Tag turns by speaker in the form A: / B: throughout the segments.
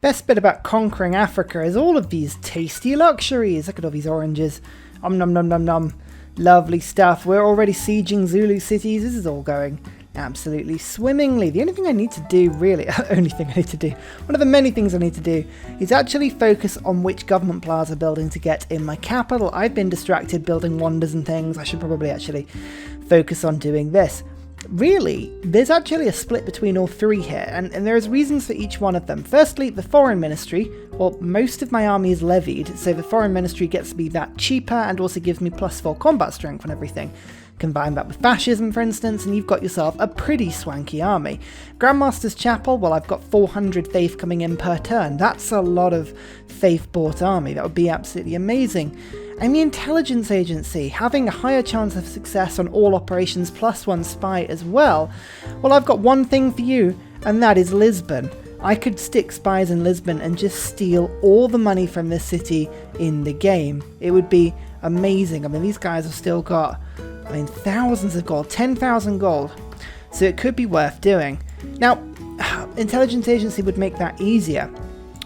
A: Best bit about conquering Africa is all of these tasty luxuries. Look at all these oranges. Nom nom nom nom. Lovely stuff. We're already sieging Zulu cities. This is all going absolutely swimmingly. The only thing I need to do, really, one of the many things I need to do, is actually focus on which government plaza building to get in my capital. I've been distracted building wonders and things. I should probably actually focus on doing this. Really, there's actually a split between all three here, and there's reasons for each one of them. Firstly, the foreign ministry. Well, most of my army is levied, so the foreign ministry gets me that cheaper and also gives me +4 combat strength and everything. Combine that with fascism, for instance, and you've got yourself a pretty swanky army. Grandmaster's Chapel, well, I've got 400 faith coming in per turn. That's a lot of faith-bought army. That would be absolutely amazing. And the intelligence agency, having a higher chance of success on all operations +1 spy as well. Well, I've got one thing for you, and that is Lisbon. I could stick spies in Lisbon and just steal all the money from this city in the game. It would be amazing. I mean, these guys have still got, thousands of gold, 10,000 gold. So it could be worth doing. Now, intelligence agency would make that easier,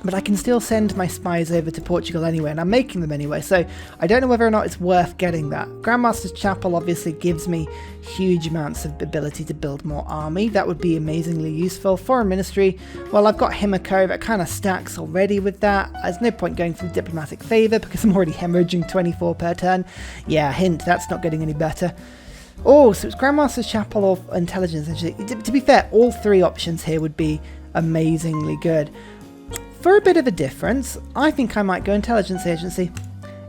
A: but I can still send my spies over to Portugal anyway, and I'm making them anyway, so I don't know whether or not it's worth getting that. Grandmaster's Chapel obviously gives me huge amounts of ability to build more army. That would be amazingly useful. Foreign Ministry, well, I've got Himiko, that kind of stacks already with that. There's no point going for the diplomatic favour because I'm already hemorrhaging 24 per turn. Yeah, hint, that's not getting any better. Oh, so it's Grandmaster's Chapel or Intelligence Agency. To be fair, all three options here would be amazingly good. For a bit of a difference, I think I might go Intelligence Agency.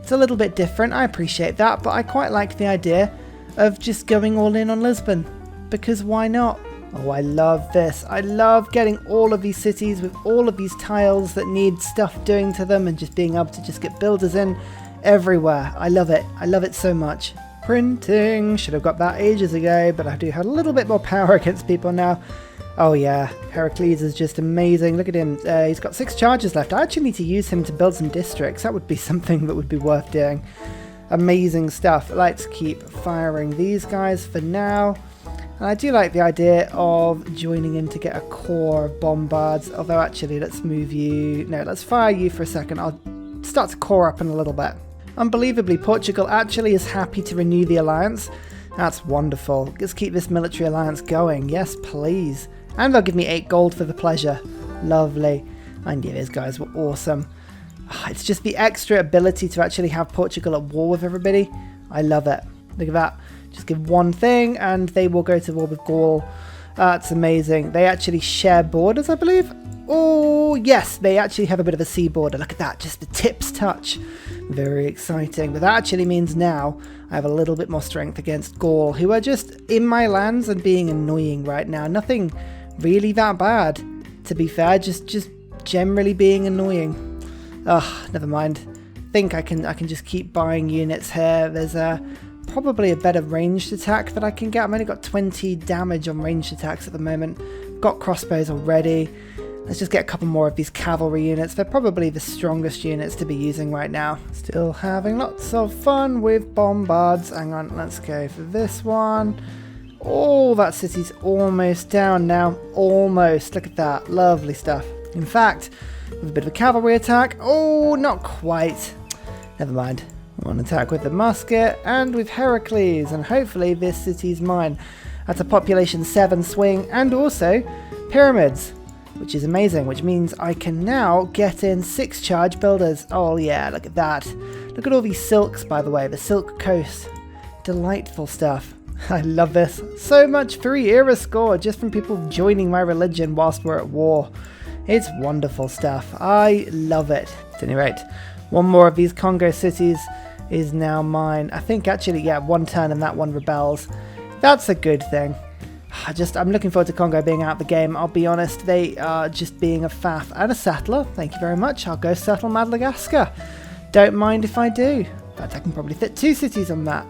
A: It's a little bit different, I appreciate that, but I quite like the idea of just going all in on Lisbon, because why not? Oh, I love this. I love getting all of these cities with all of these tiles that need stuff doing to them and just being able to just get builders in everywhere. I love it. I love it so much. Printing. Should have got that ages ago, but I do have a little bit more power against people now. Oh yeah, Heracles is just amazing. Look at him. He's got 6 charges left. I actually need to use him to build some districts. That would be something that would be worth doing. Amazing stuff. Let's keep firing these guys for now. And I do like the idea of joining in to get a core of bombards. Although actually, let's move you. No, let's fire you for a second. I'll start to core up in a little bit. Unbelievably, Portugal actually is happy to renew the alliance. That's wonderful. Let's keep this military alliance going. Yes, please. And they'll give me 8 gold for the pleasure. Lovely. I knew those guys were awesome. It's just the extra ability to actually have Portugal at war with everybody. I love it. Look at that. Just give one thing and they will go to war with Gaul. That's amazing. They actually share borders, I believe. Oh, yes. They actually have a bit of a sea border. Look at that. Just the tips touch. Very exciting. But that actually means now I have a little bit more strength against Gaul, who are just in my lands and being annoying right now. Nothing really that bad, to be fair, just generally being annoying. Ugh, never mind. I think I can just keep buying units here. There's probably a better ranged attack that I can get. I've only got 20 damage on ranged attacks at the moment. Got crossbows already. Let's just get a couple more of these cavalry units. They're probably the strongest units to be using right now. Still having lots of fun with bombards. Hang on, let's go for this one. Oh, that city's almost down now. Almost. Look at that. Lovely stuff. In fact, with a bit of a cavalry attack. Oh, not quite. Never mind. One attack with the musket and with Heracles. And hopefully this city's mine. That's a population 7 swing and also pyramids, which is amazing, which means I can now get in 6 charge builders. Oh yeah, look at that. Look at all these silks, by the way. The Silk Coast. Delightful stuff. I love this. So much free era score just from people joining my religion whilst we're at war. It's wonderful stuff. I love it. At any rate, one more of these Congo cities is now mine. I think actually, yeah, 1 turn and that one rebels. That's a good thing. I'm looking forward to Congo being out the game. I'll be honest, they are just being a faff and a settler. Thank you very much. I'll go settle Madagascar. Don't mind if I do. In fact, I can probably fit 2 cities on that.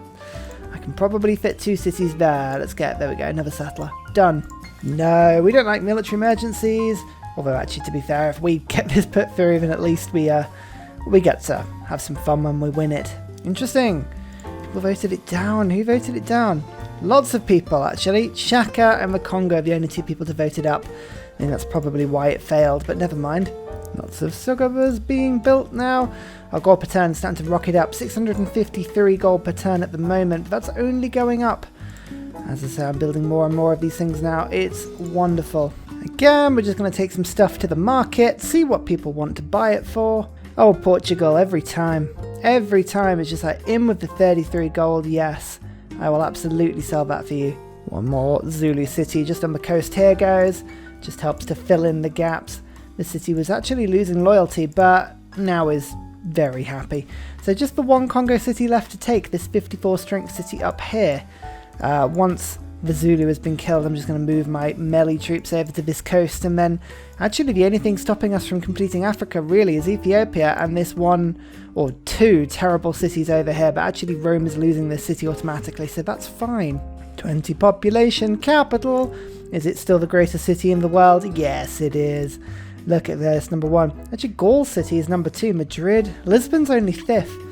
A: I can probably fit 2 cities there. There we go, another settler. Done. No, we don't like military emergencies. Although actually, to be fair, if we get this put through, then at least we get to have some fun when we win it. Interesting. People voted it down. Who voted it down? Lots of people, actually. Shaka and the Congo are the only 2 people to vote it up. I think that's probably why it failed, but never mind. Lots of suburbs being built now. Our gold per turn is starting to rocket up. 653 gold per turn at the moment, but that's only going up. As I say, I'm building more and more of these things now. It's wonderful. Again, we're just going to take some stuff to the market, see what people want to buy it for. Oh, Portugal, every time. Every time it's just like, in with the 33 gold, yes. I will absolutely sell that for you. One more Zulu city just on the coast here goes. Just helps to fill in the gaps. The city was actually losing loyalty, but now is very happy. So just the one Congo city left to take, this 54 strength city up here. Once the Zulu has been killed, I'm just going to move my melee troops over to this coast, and then actually the only thing stopping us from completing Africa really is Ethiopia and this one or two terrible cities over here, but actually Rome is losing this city automatically, so that's fine. 20 population, capital. Is it still the greatest city in the world? Yes, it is. Look at this, number 1. Actually, Gaul City is number 2, Madrid. Lisbon's only 5th.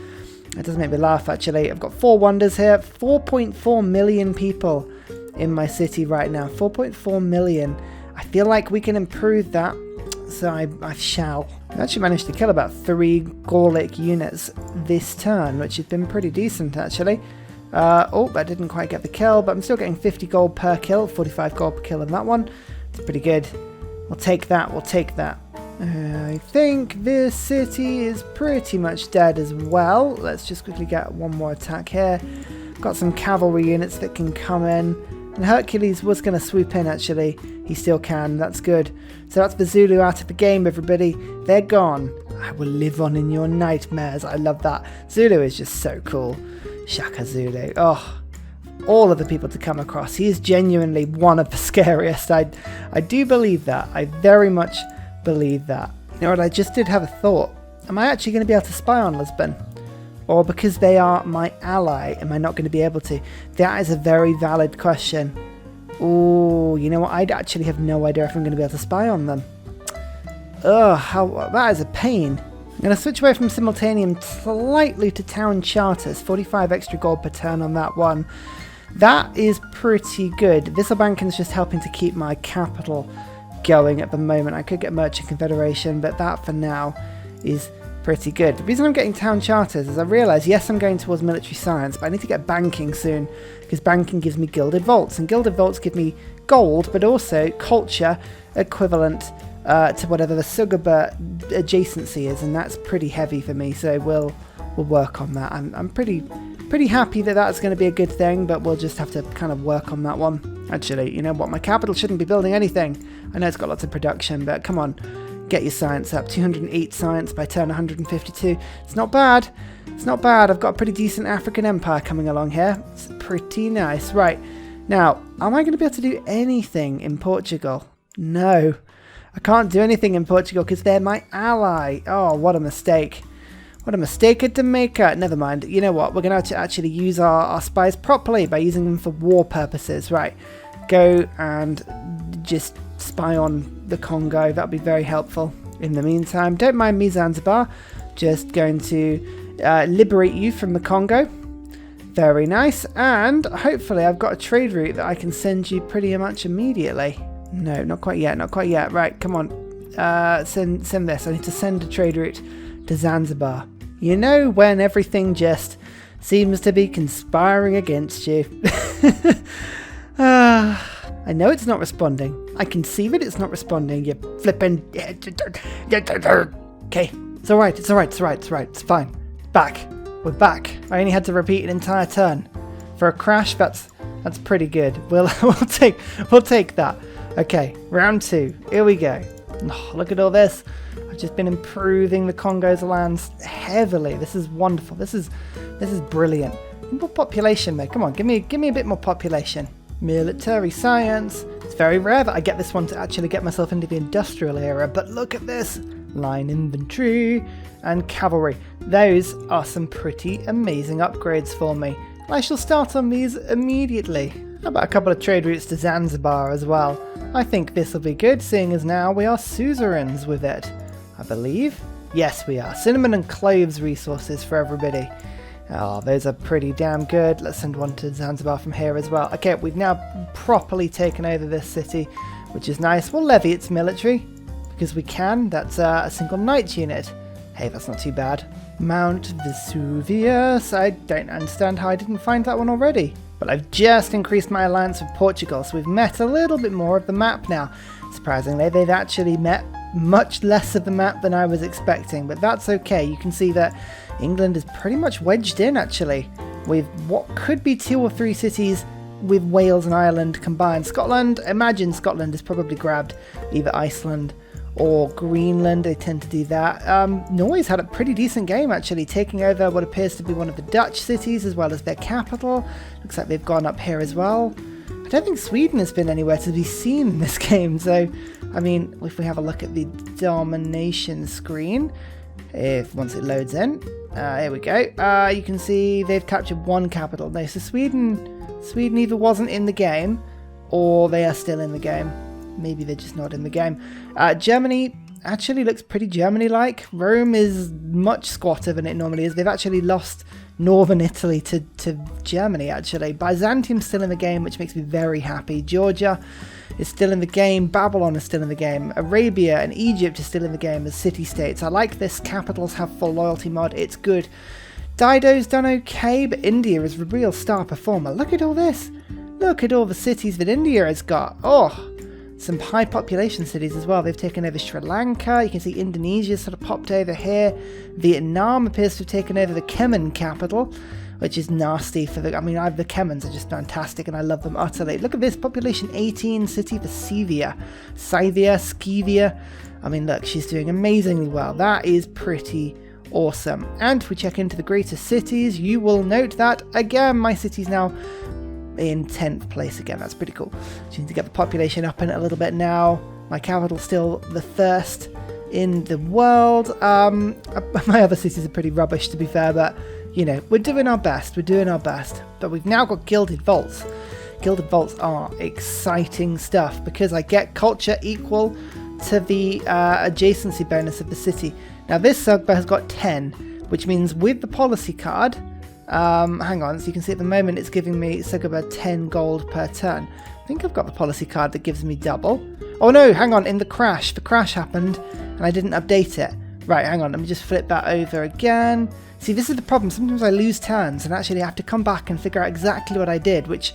A: That does make me laugh, actually. I've got 4 wonders here. 4.4 million people in my city right now. 4.4 million. I feel like we can improve that, so I shall. I actually managed to kill about 3 Gallic units this turn, which has been pretty decent, actually. Oh, that didn't quite get the kill, but I'm still getting 50 gold per kill. 45 gold per kill in that one. It's pretty good. We'll take that, we'll take that. I think this city is pretty much dead as well. Let's just quickly get one more attack here. Got some cavalry units that can come in. And Hercules was going to swoop in, actually. He still can, that's good. So that's the Zulu out of the game, everybody. They're gone. I will live on in your nightmares. I love that. Zulu is just so cool. Shaka Zulu. Oh, all of the people to come across. He is genuinely one of the scariest. I do believe that. I very much believe that. You know what, I just did have a thought. Am I actually going to be able to spy on Lisbon? Or because they are my ally, am I not going to be able to? That is a very valid question. Oh, you know what? I'd actually have no idea if I'm going to be able to spy on them. Ugh, that is a pain. I'm going to switch away from Simultaneum slightly to Town Charters. 45 extra gold per turn on that one. That is pretty good. Wisselbanken's just helping to keep my capital going at the moment. I could get Merchant Confederation, but that for now is pretty good. The reason I'm getting Town Charters is I realise, yes, I'm going towards military science, but I need to get banking soon, because banking gives me gilded vaults, and gilded vaults give me gold, but also culture equivalent to whatever the Sugaba adjacency is, and that's pretty heavy for me, so we'll work on that. I'm pretty happy that that's going to be a good thing, but we'll just have to kind of work on that one. Actually, you know what, my capital shouldn't be building anything. I know it's got lots of production, but come on, get your science up. 208 science by turn 152. It's not bad. It's not bad. I've got a pretty decent African empire coming along here. It's pretty nice. Right, now, am I going to be able to do anything in Portugal? No, I can't do anything in Portugal because they're my ally. Oh, what a mistake. What a mistake to make. Never mind. You know what? We're going to actually use our spies properly by using them for war purposes. Right. Go and just spy on the Congo. That would be very helpful. In the meantime, don't mind me, Zanzibar. Just going to liberate you from the Congo. Very nice. And hopefully I've got a trade route that I can send you pretty much immediately. No, not quite yet. Not quite yet. Right. Come on. Send this. I need to send a trade route to Zanzibar. You know, when everything just seems to be conspiring against you. I know it's not responding. I can see that it's not responding. You're flipping. Okay, it's alright, it's alright, it's alright, it's alright, it's fine. Back. We're back. I only had to repeat an entire turn. For a crash, that's pretty good. We'll take that. Okay, round 2. Here we go. Oh, look at all this. I've just been improving the Congo's lands heavily. This is wonderful. This is brilliant. More population, though. Come on, give me a bit more population. Military science. It's very rare that I get this one to actually get myself into the industrial era, but look at this. Line infantry and cavalry. Those are some pretty amazing upgrades for me. I shall start on these immediately. How about a couple of trade routes to Zanzibar as well? I think this will be good, seeing as now we are suzerains with it. I believe? Yes, we are. Cinnamon and cloves resources for everybody. Oh, those are pretty damn good. Let's send one to Zanzibar from here as well. Okay, we've now properly taken over this city, which is nice. We'll levy its military. because we can. That's a single knight unit. Hey, that's not too bad. Mount Vesuvius. I don't understand how I didn't find that one already. But I've just increased my alliance with Portugal, so we've met a little bit more of the map now. Surprisingly, they've actually met much less of the map than I was expecting, but that's okay. You can see that England is pretty much wedged in, actually, with what could be 2 or 3 cities with Wales and Ireland combined. Scotland, imagine Scotland is probably grabbed either Iceland or Greenland. They tend to do that. Norway's had a pretty decent game, actually, taking over what appears to be one of the Dutch cities as well as their capital. Looks like they've gone up here as well. I don't think Sweden has been anywhere to be seen in this game, so I mean, if we have a look at the domination screen, once it loads in, here we go, you can see they've captured 1 capital. No, so Sweden either wasn't in the game or they are still in the game. Maybe they're just not in the game. Germany actually looks pretty Germany-like. Rome is much squatter than it normally is. They've actually lost northern Italy to Germany, actually. Byzantium's still in the game, which makes me very happy. Georgia is still in the game. Babylon is still in the game. Arabia and Egypt is still in the game as city-states. I like this. Capitals have full loyalty mod. It's good. Dido's done okay, but India is the real star performer. Look at all this. Look at all the cities that India has got. Oh, some high population cities as well. They've taken over Sri Lanka. You can see Indonesia sort of popped over here. Vietnam appears to have taken over the Kemen capital, which is nasty for the... I mean, the Kemens are just fantastic and I love them utterly. Look at this, population 18 city for Scivia. I mean, look, she's doing amazingly well. That is pretty awesome. And if we check into the greater cities, you will note that, again, my city's now in 10th place again. That's pretty cool. Just need to get the population up in it a little bit now. My capital's still the first in the world. My other cities are pretty rubbish, to be fair, but you know, we're doing our best. But we've now got Gilded Vaults. Gilded Vaults are exciting stuff because I get culture equal to the adjacency bonus of the city. Now this Sugba has got 10, which means with the policy card, hang on, so you can see at the moment it's giving me Sugba 10 gold per turn. I think I've got the policy card that gives me double. Oh no, hang on, the crash happened and I didn't update it. Right, hang on, let me just flip that over again. See, this is the problem. Sometimes I lose turns and actually have to come back and figure out exactly what I did, which,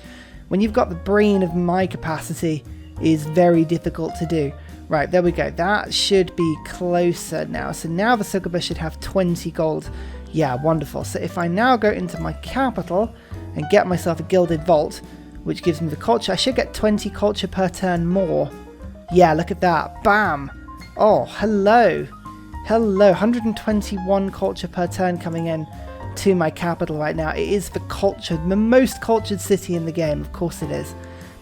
A: when you've got the brain of my capacity, is very difficult to do. Right, there we go. That should be closer now. So now the Sugba should have 20 gold. Yeah, wonderful. So if I now go into my capital and get myself a Gilded Vault, which gives me the culture, I should get 20 culture per turn more. Yeah, look at that. Bam. Oh, hello. Hello, 121 culture per turn coming in to my capital right now. It is the most cultured city in the game. Of course it is.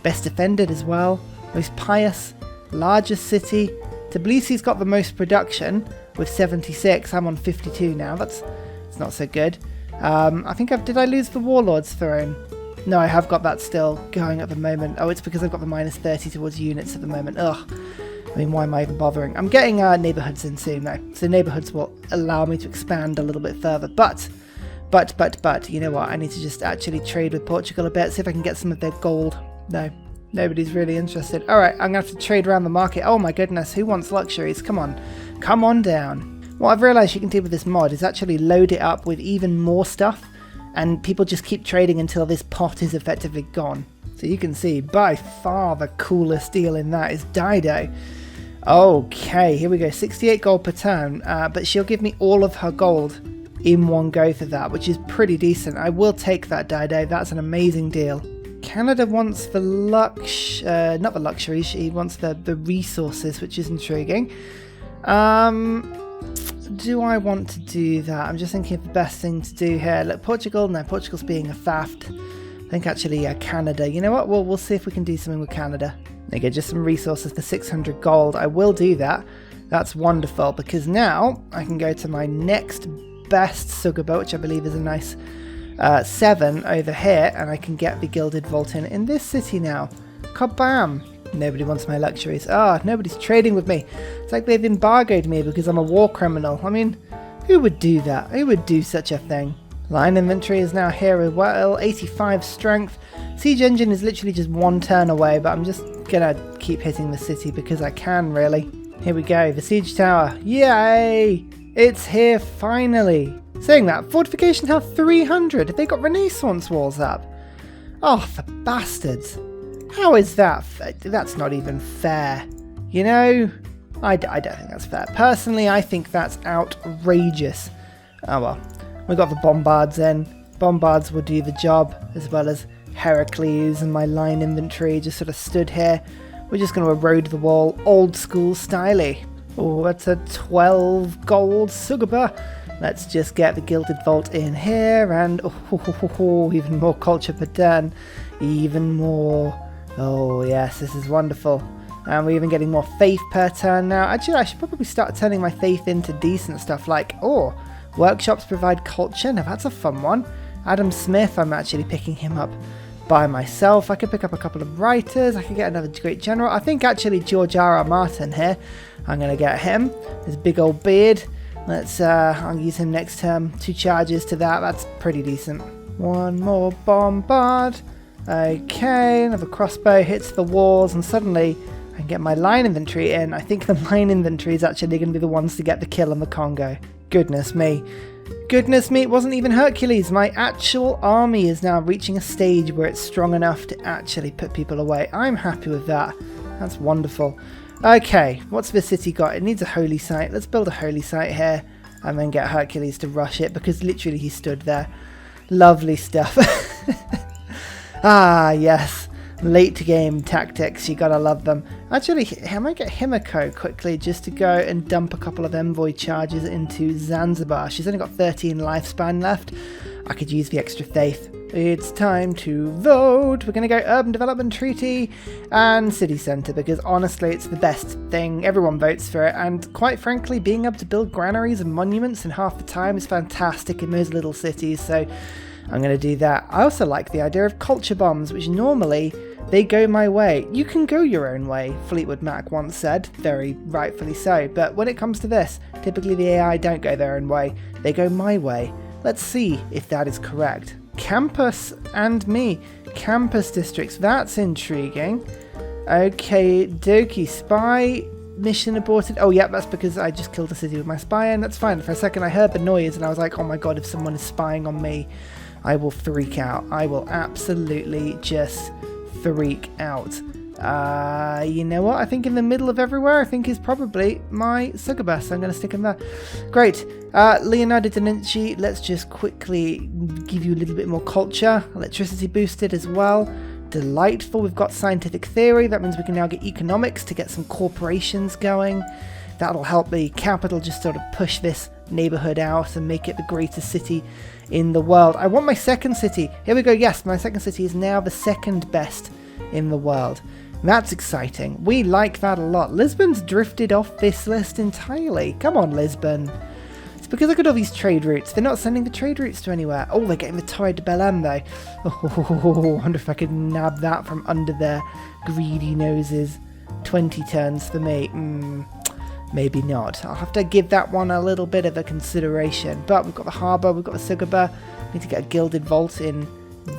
A: Best defended as well. Most pious. Largest city. Tbilisi's got the most production with 76. I'm on 52 now. It's not so good. I think did I lose the Warlord's Throne? No, I have got that still going at the moment. Oh, it's because I've got the minus 30 towards units at the moment. Ugh. I mean, why am I even bothering? I'm getting neighbourhoods in soon though, so neighbourhoods will allow me to expand a little bit further. But, you know what? I need to just actually trade with Portugal a bit, see if I can get some of their gold. No, nobody's really interested. All right, I'm gonna have to trade around the market. Oh my goodness, who wants luxuries? Come on down. What I've realised you can do with this mod is actually load it up with even more stuff, and people just keep trading until this pot is effectively gone. So you can see, by far the coolest deal in that is Dido. Okay, here we go, 68 gold per turn, but she'll give me all of her gold in one go for that, which is pretty decent. I will take that, Dido. That's an amazing deal. Canada wants the not the luxury, she wants the resources, which is intriguing. Do I want to do that? I'm just thinking of the best thing to do here. Look, Portugal, no, Portugal's being a faft. I think actually, Canada. You know what? We'll see if we can do something with Canada. There you go, just some resources for 600 gold. I will do that. That's wonderful, because now I can go to my next best Sugba, which I believe is a nice 7 over here, and I can get the Gilded Vault in this city now. Kabam! Nobody wants my luxuries. Nobody's trading with me. It's like they've embargoed me because I'm a war criminal. I mean, who would do that? Who would do such a thing? Line inventory is now here as well. 85 strength. Siege engine is literally just one turn away, but I'm just gonna keep hitting the city because I can, really. Here we go, the siege tower. Yay! It's here finally. Saying that, fortification health 300. They got Renaissance walls up. Oh, the bastards. How is that? That's not even fair. You know, I don't think that's fair. Personally, I think that's outrageous. Oh well, we got the bombards in. Bombards will do the job, as well as Heracles and my line inventory just sort of stood here. We're just going to erode the wall, old school styly. Oh, that's a 12 gold Sugaba. Let's just get the Gilded Vault in here, and even more culture per turn. Even more. Oh yes, this is wonderful. And we're even getting more faith per turn now. Actually, I should probably start turning my faith into decent stuff like, workshops provide culture. Now that's a fun one. Adam Smith, I'm actually picking him up by myself. I could pick up a couple of writers. I could get another great general. I think actually George R.R. Martin here. I'm going to get him. His big old beard. I'll use him next term. 2 charges to that. That's pretty decent. One more bombard. Okay, another crossbow hits the walls, and suddenly I can get my line inventory in. I think the line inventory is actually going to be the ones to get the kill on the Congo. Goodness me. Goodness me, it wasn't even Hercules. My actual army is now reaching a stage where it's strong enough to actually put people away. I'm happy with that. That's wonderful. Okay, what's this city got? It needs a holy site. Let's build a holy site here and then get Hercules to rush it, because literally he stood there. Lovely stuff. Ah, yes. Late game tactics, you gotta love them. Actually, I might get Himiko quickly just to go and dump a couple of envoy charges into Zanzibar. She's only got 13 lifespan left. I could use the extra faith. It's time to vote. We're going to go Urban Development Treaty and City Centre, because honestly it's the best thing. Everyone votes for it, and quite frankly being able to build granaries and monuments in half the time is fantastic in those little cities, so I'm going to do that. I also like the idea of culture bombs, which normally they go my way. You can go your own way, Fleetwood Mac once said, very rightfully so, but when it comes to this, typically the AI don't go their own way, they go my way. Let's see if that is correct. Campus and me. Campus districts, that's intriguing. Okay, dokie, spy mission aborted. Oh yeah, that's because I just killed a city with my spy, and that's fine. For a second I heard the noise and I was like, oh my god, if someone is spying on me, I will freak out. I will absolutely just freak out. You know what? I think in the middle of everywhere, I think is probably my Sugaba, so I'm going to stick him there. Great. Leonardo da Vinci, let's just quickly give you a little bit more culture. Electricity boosted as well. Delightful. We've got scientific theory. That means we can now get economics to get some corporations going. That'll help the capital just sort of push this neighborhood out and make it the greatest city in the world. I want my second city. Here we go. Yes, my second city is now the second best in the world. That's exciting. We like that a lot. Lisbon's drifted off this list entirely. Come on, Lisbon. It's because I got all these trade routes. They're not sending the trade routes to anywhere. Oh, they're getting the Torre de Belém though. Oh, I wonder if I could nab that from under their greedy noses. 20 turns for me. Maybe not. I'll have to give that one a little bit of a consideration. But we've got the harbour, we've got the Sugaba. Need to get a Gilded Vault in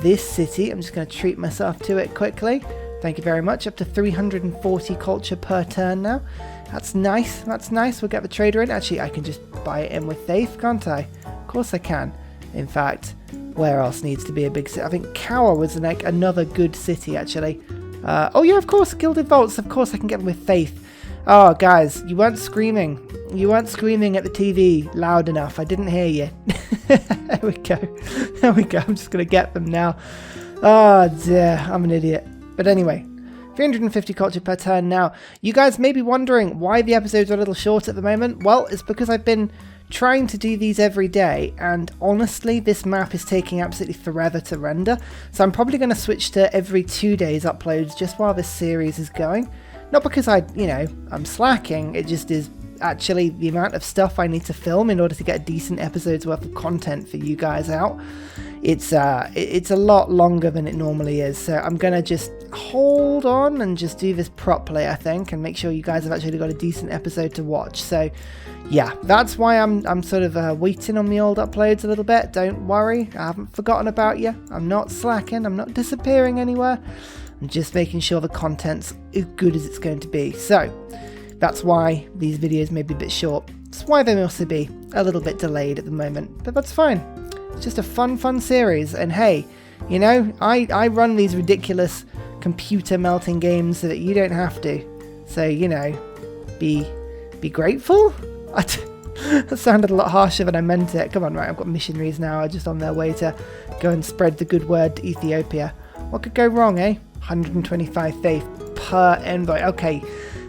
A: this city. I'm just going to treat myself to it quickly. Thank you very much. Up to 340 culture per turn now. That's nice. That's nice. We'll get the trader in. Actually, I can just buy it in with faith, can't I? Of course I can. In fact, where else needs to be a big city? I think Kawa was like another good city, actually. Oh yeah, of course, Gilded Vaults. Of course I can get them with faith. Oh, guys, you weren't screaming. You weren't screaming at the TV loud enough. I didn't hear you. There we go. There we go. I'm just going to get them now. Oh, dear. I'm an idiot. But anyway, 350 culture per turn now. You guys may be wondering why the episodes are a little short at the moment. Well, it's because I've been trying to do these every day, and honestly, this map is taking absolutely forever to render. So I'm probably going to switch to every 2 days uploads just while this series is going. Not because I'm slacking, it just is actually the amount of stuff I need to film in order to get a decent episode's worth of content for you guys out. It's a lot longer than it normally is, so I'm gonna just hold on and just do this properly, I think, and make sure you guys have actually got a decent episode to watch. So yeah, that's why I'm sort of waiting on the old uploads a little bit. Don't worry, I haven't forgotten about you. I'm not slacking, I'm not disappearing anywhere. I'm just making sure the content's as good as it's going to be. So That's why these videos may be a bit short. That's why they may also be a little bit delayed at the moment, but that's fine. It's just a fun series, and hey, you know, I run these ridiculous computer melting games so that you don't have to. So, you know, be grateful? That sounded a lot harsher than I meant it. Come on, right, I've got missionaries now just on their way to go and spread the good word to Ethiopia. What could go wrong, eh? 125 faith per envoy. Okay,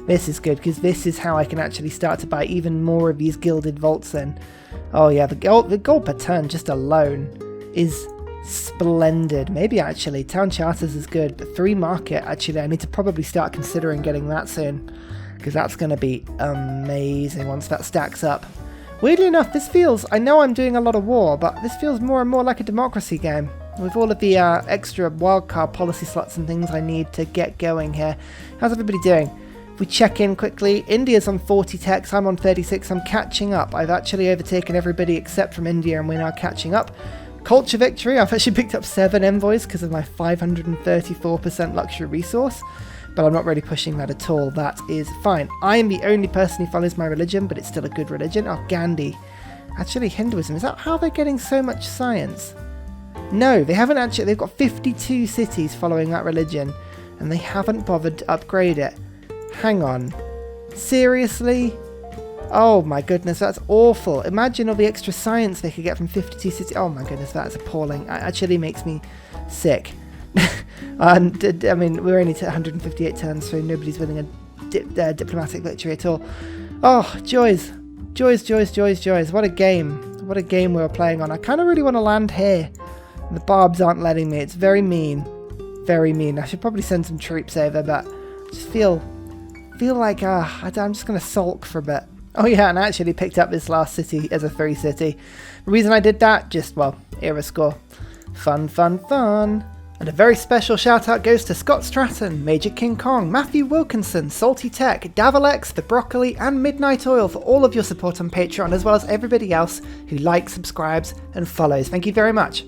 A: this is good, because this is how I can actually start to buy even more of these gilded vaults then. Oh yeah, the gold per turn just alone is splendid. Maybe actually town charters is good, but 3 market, actually I need to probably start considering getting that soon, because that's going to be amazing once that stacks up. Weirdly enough, this feels, I know I'm doing a lot of war, but this feels more and more like a democracy game, with all of the extra wildcard policy slots and things I need to get going here. How's everybody doing? If we check in quickly, India's on 40 techs, I'm on 36, I'm catching up. I've actually overtaken everybody except from India, and we're now catching up. Culture victory, I've actually picked up 7 envoys because of my 534% luxury resource, but I'm not really pushing that at all. That is fine. I am the only person who follows my religion, but it's still a good religion. Oh, Gandhi. Actually, Hinduism, is that how they're getting so much science? No, they haven't actually. They've got 52 cities following that religion, and they haven't bothered to upgrade it. Hang on. Seriously? Oh my goodness, that's awful. Imagine all the extra science they could get from 52 cities. Oh my goodness, that's appalling. It actually makes me sick. And I mean, we're only to 158 turns, so nobody's winning a diplomatic victory at all. Oh, joys. Joys. What a game. What a game we were playing on. I kind of really want to land here. The barbs aren't letting me. It's very mean. Very mean. I should probably send some troops over, but I just feel like I'm just going to sulk for a bit. Oh yeah, and I actually picked up this last city as a 3 city. The reason I did that, just, well, era score. Fun. And a very special shout out goes to Scott Stratton, Major King Kong, Matthew Wilkinson, Salty Tech, Davalex, The Broccoli, and Midnight Oil for all of your support on Patreon, as well as everybody else who likes, subscribes, and follows. Thank you very much.